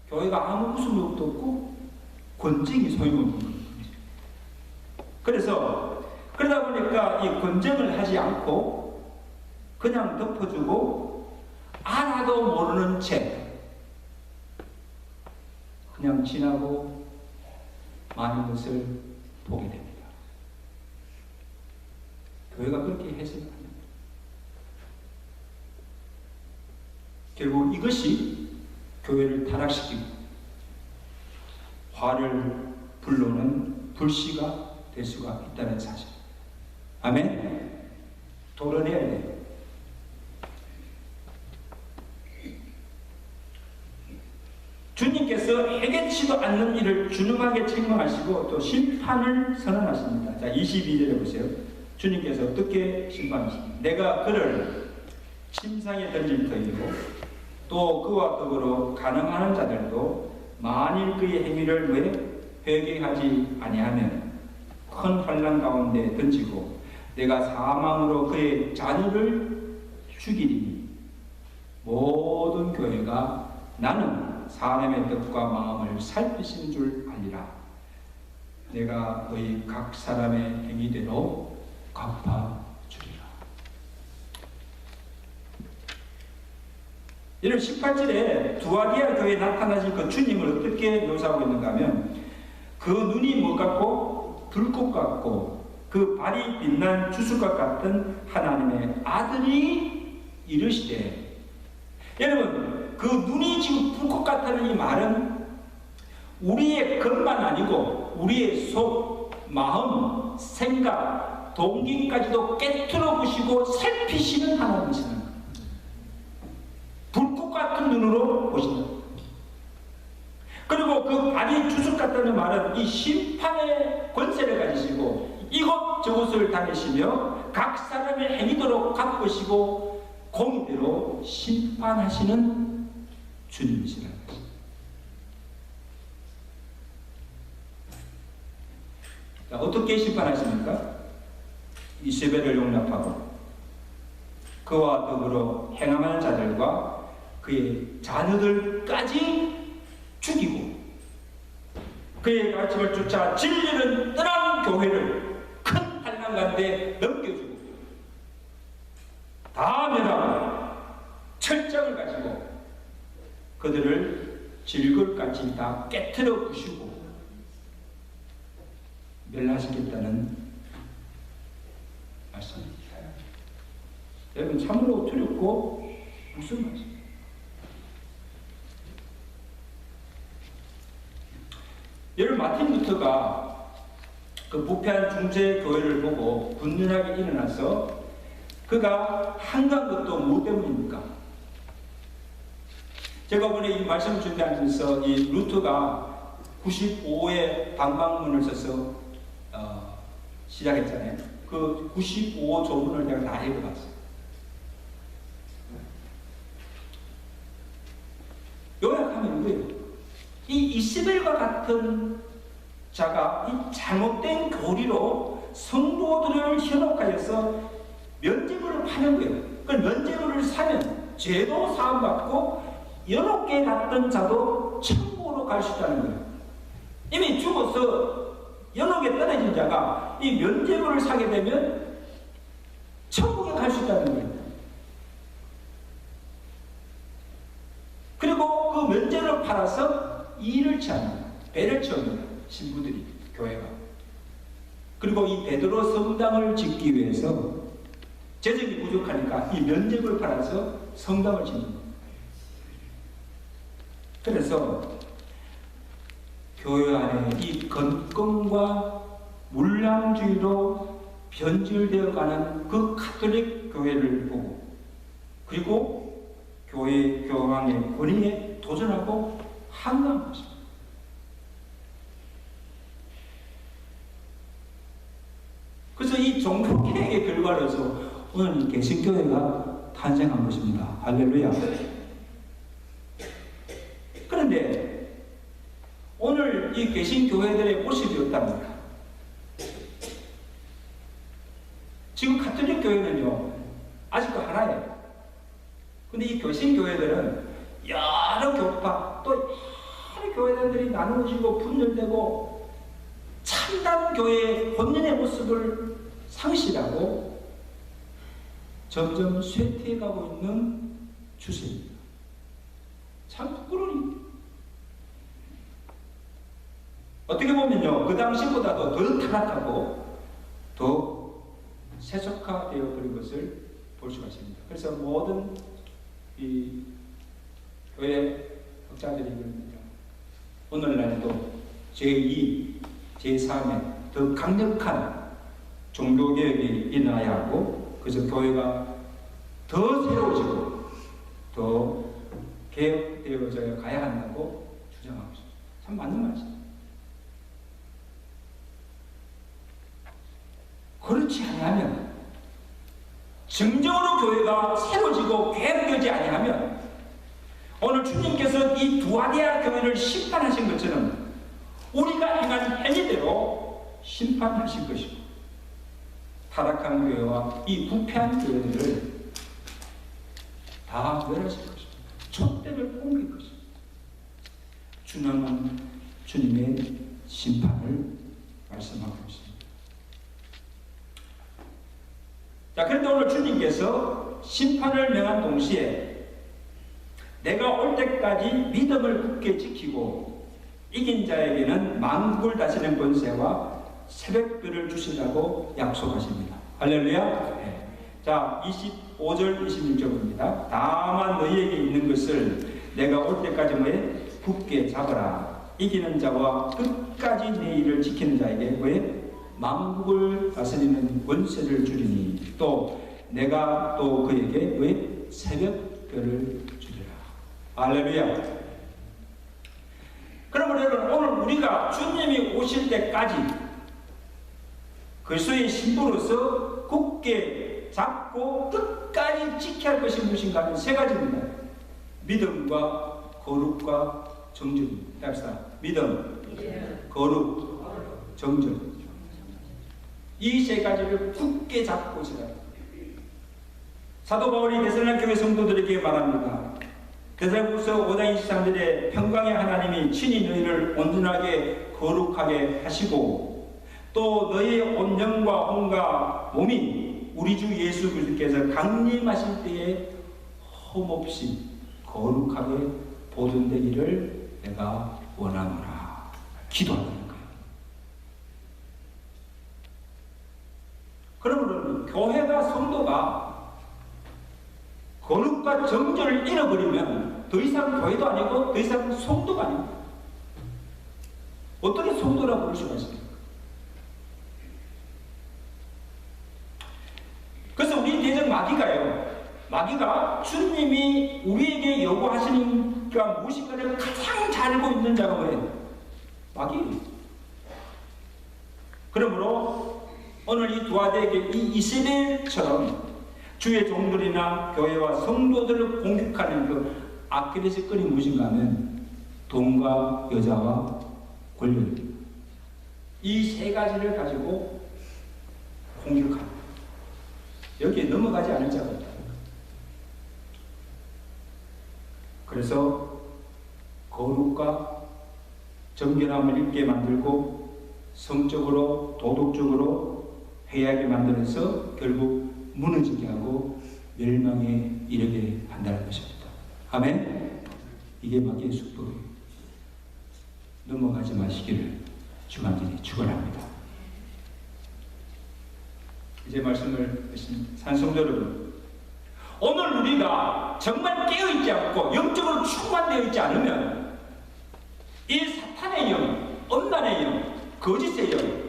교회가 아무 무슨 것도 없고 권징이 소용없는 거예요. 그래서 그러다 보니까 이 권징을 하지 않고 그냥 덮어주고 알아도 모르는 채 그냥 지나고 많은 것을 보게 됩니다. 교회가 그렇게 해서는 안 됩니다. 결국 이것이 교회를 타락시키고 화를 불러오는 불씨가 될 수가 있다는 사실. 아멘? 도려내야 돼요. 의도치도 않는 일을 준엄하게 책망하시고 또 심판을 선언하십니다. 자, 22절에 보세요. 주님께서 어떻게 심판하십니까? 내가 그를 침상에 던질 터이요 또 그와 더불어 간음하는 자들도 만일 그의 행위를 왜 회개하지 아니하면 큰 환난 가운데 던지고 내가 사망으로 그의 자녀를 죽이리니 모든 교회가 나는 사람의 뜻과 마음을 살피신 줄 알리라. 내가 너희 각 사람의 행위대로 갚아주리라. 이런 18절에 두아디아 교회에 나타나신 그 주님을 어떻게 묘사하고 있는가 하면 그 눈이 뭐 같고 불꽃 같고 그 발이 빛난 주술과 같은 하나님의 아들이 이르시되, 여러분 그 눈이 지금 불꽃 같다는 이 말은 우리의 것만 아니고 우리의 속, 마음, 생각, 동기까지도 깨트려 보시고 살피시는 하나님이시는 거예요. 불꽃 같은 눈으로 보신다. 그리고 그 발이 주술 같다는 말은 이 심판의 권세를 가지시고 이것저것을 다니시며 각 사람의 행위대로 갚으시고 공의대로 심판하시는 주님이시라는 것입니다. 자, 어떻게 심판하십니까? 이세벨을 용납하고 그와 더불어 행함하는 자들과 그의 자녀들까지 죽이고 그의 가르침을 쫓아 진리를 떠난 교회를 큰 환난 가운데 넘겨주고 다 멸하고 철장을 가지고 그들을 질글같이 다 깨트려 부시고 멸하시겠다는 말씀입니다. 여러분 참으로 두렵고 무슨 말입니까? 여러분 마틴 루터가 그 부패한 중세 교회를 보고 분연하게 일어나서 그가 한가한 것도 뭐 때문입니까? 제가 이번에 이 말씀을 준비하면서 이 루터가 95의 방방문을 써서 시작했잖아요. 그 95 조문을 내가 다 읽어봤어요. 요약하면 이거예요. 이 이세벨과 같은 자가 이 잘못된 교리로 성도들을 현혹하여서 면죄부를 파는 거예요. 그 면죄부를 사면 죄도 사함받고 여러 개 갔던 자도 천국으로 갈 수 있다는 거예요. 이미 죽어서 여러 개 떨어진 자가 이 면죄부를 사게 되면 천국에 갈 수 있다는 거예요. 그리고 그 면죄를 팔아서 일을 취합니다. 배를 채웁니다. 신부들이, 교회가. 그리고 이 베드로 성당을 짓기 위해서 재정이 부족하니까 이 면죄부를 팔아서 성당을 짓는 거예요. 그래서 교회 안에 이 건건과 물량주의로 변질되어 가는 그 가톨릭 교회를 보고 그리고 교회 교황의 권위에 도전하고 항의한 것입니다. 그래서 이 종교개혁의 결과로서 오늘 이 개신교회가 탄생한 것입니다. 할렐루야. 그런데 오늘 이 개신교회들의 모습이 어답니까? 지금 가톨릭 교회는요 아직도 하나예요. 근데 이 개신교회들은 여러 교파 또 여러 교회들이 나누어지고 분열되고 참담 교회의 본연의 모습을 상실하고 점점 쇠퇴해가고 있는 추세입니다. 참 부끄러운 일입니다. 어떻게 보면요 그 당시보다도 더 타락하고 더 세속화되어 버린 것을 볼 수가 있습니다. 그래서 모든 이 교회 학자들이 그럽니다. 오늘날에도 제2, 제3의 더 강력한 종교개혁이 일어나야 하고 그래서 교회가 더 새로워지고 더 개혁되어져 가야 한다고 주장하고 있습니다. 참 맞는 말이죠. 그렇지 않으면, 정정으로 교회가 세워지고 개혁되지 아니하면 오늘 주님께서 이 두아디아 교회를 심판하신 것처럼 우리가 행한 행위대로 심판하실 것이고, 타락한 교회와 이 부패한 교회들을 다 멸하실 것입니다. 촛대를 옮길 것입니다. 주님은 주님의 심판을 말씀하고 있습니다. 자, 그런데 오늘 주님께서 심판을 명한 동시에 내가 올 때까지 믿음을 굳게 지키고 이긴 자에게는 만국을 다스리는 권세와 새벽별을 주시라고 약속하십니다. 할렐루야. 네. 자, 25절 26절입니다. 다만 너희에게 있는 것을 내가 올 때까지 뭐에 굳게 잡아라. 이기는 자와 끝까지 내 일을 지키는 자에게 왜 만국을 다스리는 권세를 주리니 또 내가 또 그에게 왜 새벽별을 주리라. 할렐루야. 그러면 여러분, 오늘 우리가 주님이 오실 때까지 그리스도의 신부로서 굳게 잡고 끝까지 지켜야 할 것이 무엇인가 하면 세 가지입니다. 믿음과 거룩과 정죄입니다. 합시다. 믿음, 거룩, 정죄. 이 세 가지를 굳게 잡고 있어야 합니다. 사도 바울이 데살로니가 교회 성도들에게 말합니다. 데살로니가서 5장 23절에 평강의 하나님이 친히 너희를 온전하게 거룩하게 하시고 또 너희의 온 영과 혼과 몸이 우리 주 예수 그리스도께서 강림하실 때에 흠없이 거룩하게 보존되기를 내가 원하노라. 기도하는 거예요. 그러면 교회가 성도가 거룩과 정죄를 잃어버리면 더 이상 교회도 아니고 더 이상 성도가 아닙니다. 어떻게 성도라고 부를 수가 있습니까? 그래서 우리 대적 마귀가요, 마귀가 주님이 우리에게 요구하시는 게 무엇인가를 가장 잘 알고 있는 자가 뭐예요? 마귀예요. 그러므로 오늘 이 두아디아에게 이 이세벨처럼 주의 종들이나 교회와 성도들을 공격하는 그 아킬레스건이 무엇인가 하면 돈과 여자와 권력, 이 세 가지를 가지고 공격합니다. 여기에 넘어가지 않을 자가 없다. 그래서 거룩과 정결함을 잃게 만들고 성적으로 도덕적으로 회하게 만들어서 결국 무너지게 하고 멸망에 이르게 한다는 것입니다. 아멘. 이게 마귀의 수법이에요. 넘어가지 마시기를 주간절히 축원합니다. 이제 말씀을 하신 산성도 여러분, 오늘 우리가 정말 깨어있지 않고 영적으로 충만되어 있지 않으면 이 사탄의 영, 엄란의 영, 거짓의 영,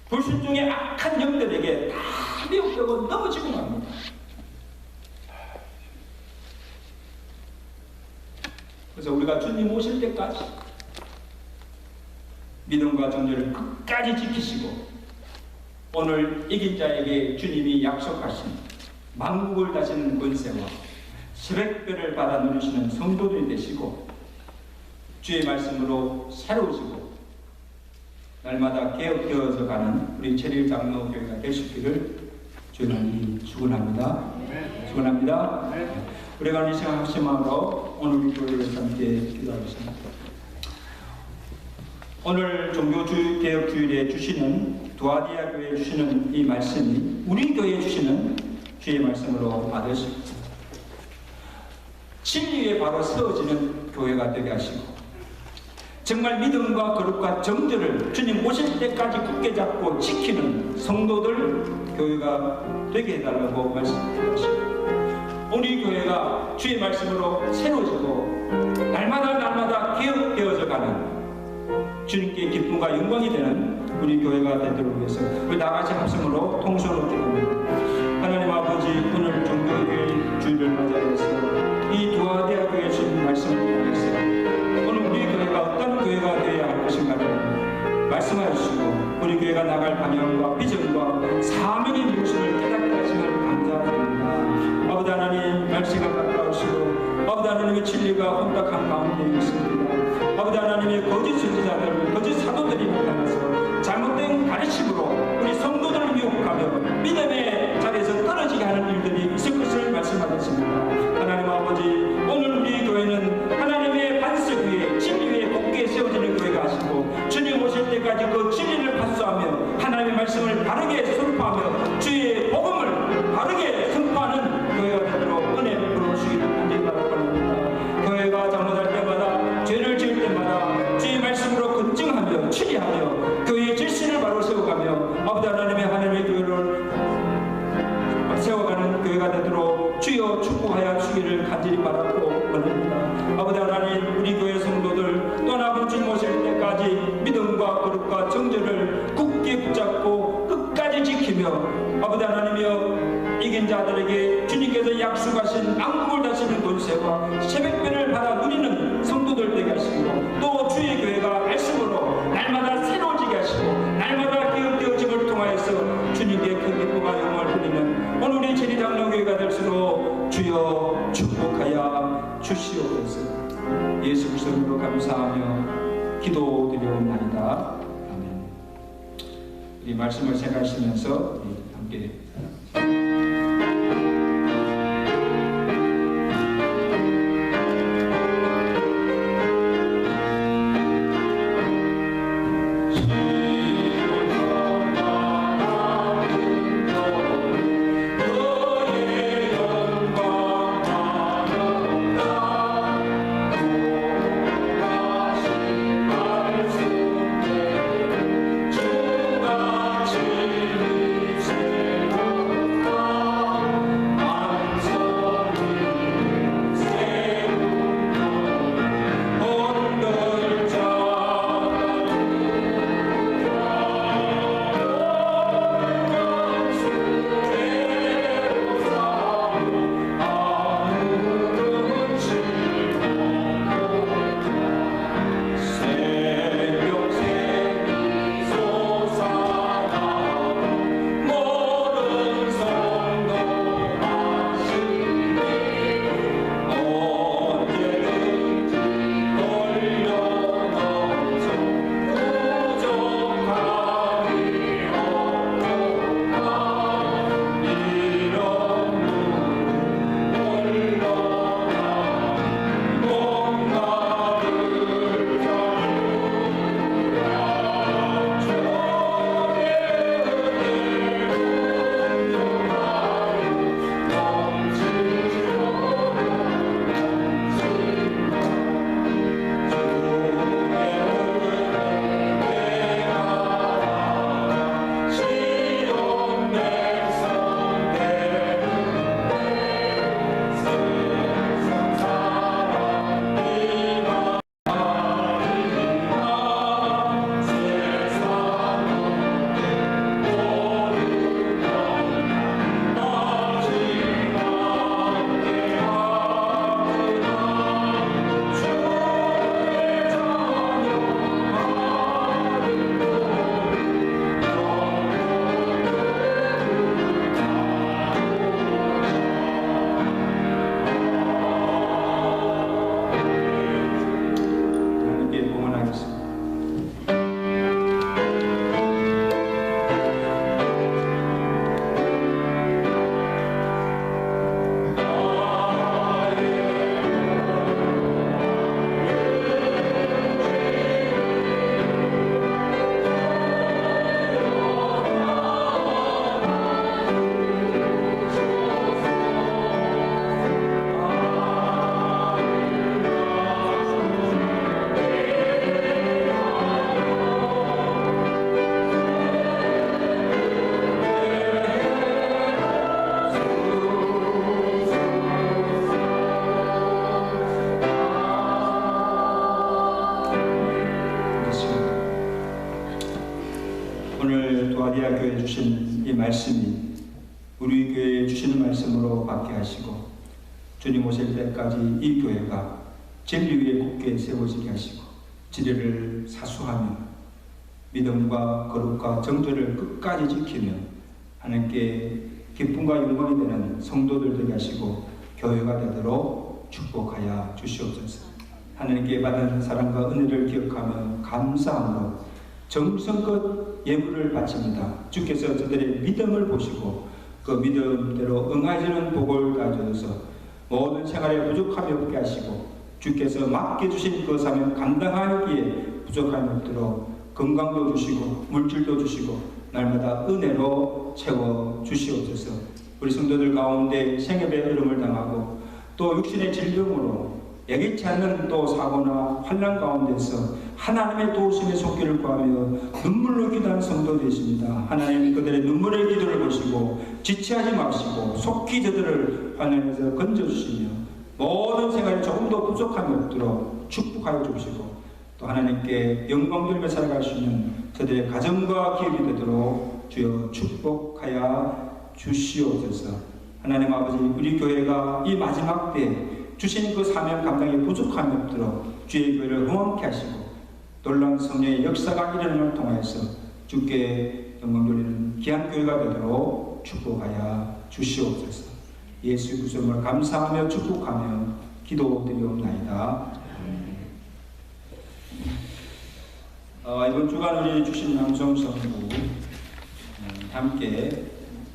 불순종의 악한 영들에게 다 미혹되고 넘어지고 맙니다. 그래서 우리가 주님 오실 때까지 믿음과 정죄를 끝까지 지키시고 오늘 이긴 자에게 주님이 약속하신 만국을 다스리는 권세와 새벽별을 받아 누리시는 성도들이 되시고 주의 말씀으로 새로워지고 날마다 개혁되어져 가는 우리 체리일 장로교회가 될 수 있기를 주님이 축원합니다. 축원합니다. 우리가 이 시간 합심하러 오늘 우리 교회에서 함께 기도하겠습니다. 오늘 종교개혁주일에 주시는 두아디아 교회에 주시는 이 말씀이 우리 교회에 주시는 주의 말씀으로 받으시고 진리에 바로 세워지는 교회가 되게 하시고 정말 믿음과 거룩과 정죄를 주님 오실 때까지 굳게 잡고 지키는 성도들 교회가 되게 해달라고 말씀하십니다. 우리 교회가 주의 말씀으로 새로워지고 날마다 개혁되어져 가는 주님께 기쁨과 영광이 되는 우리 교회가 되도록 위해서 우리 나같이 합성으로 통솔로 기도합니다. 하나님 아버지, 오늘 종교교회 주일을 맞이해서 이 두아디아 교회에 주신 말씀을 통해서 오늘 우리 우리 교회가 나갈 방향과 비전과 사명이 무엇임을 깨닫게 하시길 감사드립니다. 아버지 하나님, 날씨가 가까우시고 아버지 하나님의 진리가 혼탁한 가운데 있습니다. 아버지 하나님의 거짓 선지자들, 거짓 사도들이 나타나서 잘못된 가르침으로 우리 성도들을 미혹하며 믿음의 자리에서 떨어지게 하는 일들이 있을 것을 말씀하셨습니다. 하나님 아버지, 오늘 우리 교회는 하나님의 반석 위에 진리 위에 굳게 세워지는 교회가 하시고 주님 오실 때까지 그 진리를 파수하며 하나님의 말씀을 바르게 선포하며 주의 복음을 바르게 선포하는 교회가 되도록 은혜 부어주시기를 간절히 바랍니다. 교회가 잘못할 때마다, 죄를 지을 때마다 주의 말씀으로 검증하며 치리하며 교회의 질서를 바로 세워가며 아버지 하나님의 교회를 세워가는 교회가 되도록 주여 축복하여 주기를 간절히 바라고 원합니다. 아버지 하나님, 우리 교회 성도들 떠나고 주님 오실 때까지 믿음과 거룩과 정절을 굳게 붙잡고 끝까지 지키며 아버지 하나님이여 이긴 자들에게 주님께서 약속하신 안국을 다시는 권세와 새벽별을 받아 누리는 성도들 되게 하시고 또 주의 교회가 말씀으로 날마다 새로워지게 하시고 날마다 기억되어짐을 통하여서 주님께 큰 기쁨과 영광을 드리는 오늘 우리 제리장로교회가 될수록 주여 축복하여 주시옵소서. 예수 그리스도로 감사하며 기도드리옵나이다. 아멘. 우리 말씀을 생각하시면서 함께 도아디아 교회에 주신 이 말씀이 우리 교회에 주시는 말씀으로 받게 하시고 주님 오실 때까지 이 교회가 진리 위에 굳게 세워지게 하시고 진리를 사수하며 믿음과 거룩과 정죄를 끝까지 지키며 하나님께 기쁨과 영광이 되는 성도들 되게 하시고 교회가 되도록 축복하여 주시옵소서. 하나님께 받은 사랑과 은혜를 기억하며 감사함으로 정성껏 예물을 바칩니다. 주께서 저들의 믿음을 보시고 그 믿음대로 응하시는 복을 가져서 모든 생활에 부족함이 없게 하시고 주께서 맡겨주신 그 사명 감당하기에 부족함이 없도록 건강도 주시고 물질도 주시고 날마다 은혜로 채워 주시옵소서. 우리 성도들 가운데 생업의 어려움을 당하고 또 육신의 질병으로 예기치 않는 또 사고나 환난 가운데서 하나님의 도우심의 손길을 구하며 눈물로 기도하는 성도 되십니다. 하나님 그들의 눈물의 기도를 보시고 지체하지 마시고 속히 저들을 환난에서 건져주시며 모든 생활에 조금도 부족함이 없도록 축복하여 주시고 또 하나님께 영광 돌며 살아갈 수 있는 저들의 가정과 기업이 되도록 주여 축복하여 주시옵소서. 하나님 아버지 우리 교회가 이 마지막 때 주신 그 사명 감당에 부족함이 없도록 주의 교회를 흥왕케 하시고 놀라운 성령의 역사가 일어남을 통해서 주께 영광 돌리는 귀한 교회가 되도록 축복하여 주시옵소서. 예수 그리스도를 감사하며 축복하며 기도드리옵나이다. 이번 주간 우리 주신 양성 성구 함께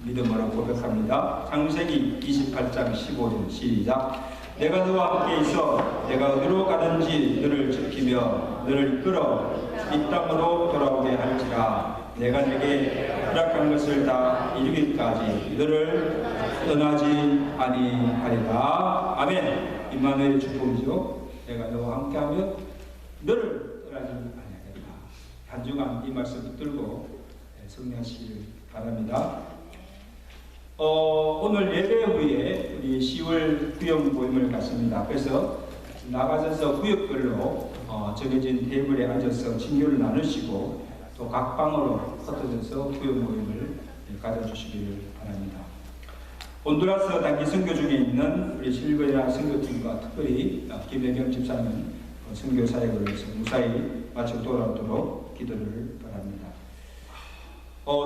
믿음으로 고백합니다. 창세기 28장 15절 시작. 내가 너와 함께 있어 내가 어디로 가든지 너를 지키며 너를 이끌어 이 땅으로 돌아오게 할지라. 내가 내게 허락한 것을 다 이루기까지 너를 떠나지 아니하리라. 아멘. 임마누엘의 축복이죠. 내가 너와 함께하며 너를 떠나지 아니하리라. 한 주간 이 말씀 붙들고 성령하시길 바랍니다. 오늘 예배 후에 우리 10월 구역 모임을 갖습니다. 그래서 나가셔서 구역별로 정해진 테이블에 앉아서 친교를 나누시고 또 각 방으로 흩어져서 구역 모임을 가져주시길 바랍니다. 온두라스 단기 선교 중에 있는 우리 실버리아 선교팀과 특별히 김혜경 집사님 선교 사역을 위해서 무사히 마쳐 돌아오도록 기도를 바랍니다.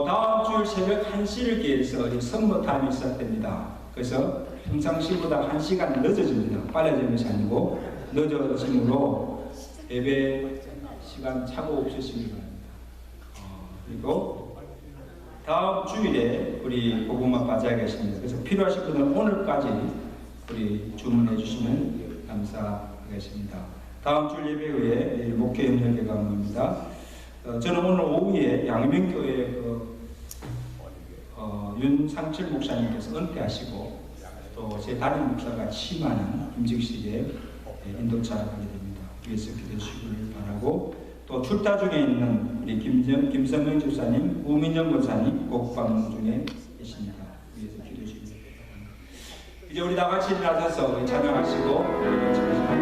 다음 주 새벽 1시를 기해서 선거 타임이 시작됩니다. 그래서 평상시보다 1시간 늦어집니다. 빨라지는 것이 아니고 늦어짐으로 예배 시간 착오 없으시기 바랍니다. 그리고 다음 주일에 우리 복음화 바자가 계십니다. 그래서 필요하신 분은 오늘까지 우리 주문해 주시면 감사하겠습니다. 다음 주 예배 후에 목회 협력 개강입니다. 저는 오늘 오후에 양명교회 윤상철 목사님께서 은퇴하시고 또 제 담임 목사가 취임하는 임직식에 인도차하게 됩니다. 위에서 기도해 주시길 바라고 또 출타 중에 있는 우리 김성명 집사님, 우민정 권사님 곡방 중에 계십니다. 위에서 기도해 주시길 바랍니다. 이제 우리 다 같이 일어나셔서 찬양하시고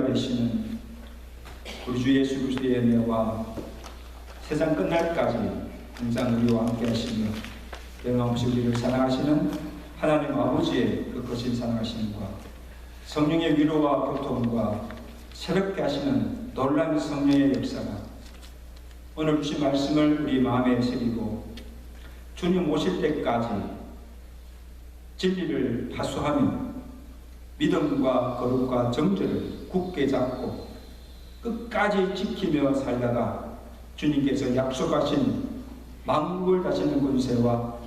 되시는 우리 주 예수 그리스도의 은혜와 세상 끝날까지 항상 우리와 함께 하시며 변함없이 우리를 사랑하시는 하나님 아버지의 그 거친 사랑하심과 성령의 위로와 교통과 새롭게 하시는 놀라운 성령의 역사가 오늘 주신 말씀을 우리 마음에 새기고 주님 오실 때까지 진리를 파수하며 믿음과 거룩과 정죄를 굳게 잡고 끝까지 지키며 살다가 주님께서 약속하신 만국을 다스리는 권세와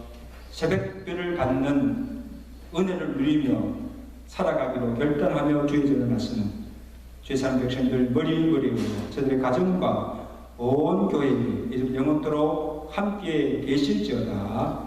새벽별을 갖는 은혜를 누리며 살아가기로 결단하며 주의 전에 나서는 죄사한 백성들 머리머리로 저들의 가정과 온 교회에 이제 영원토록 함께 계실지어다.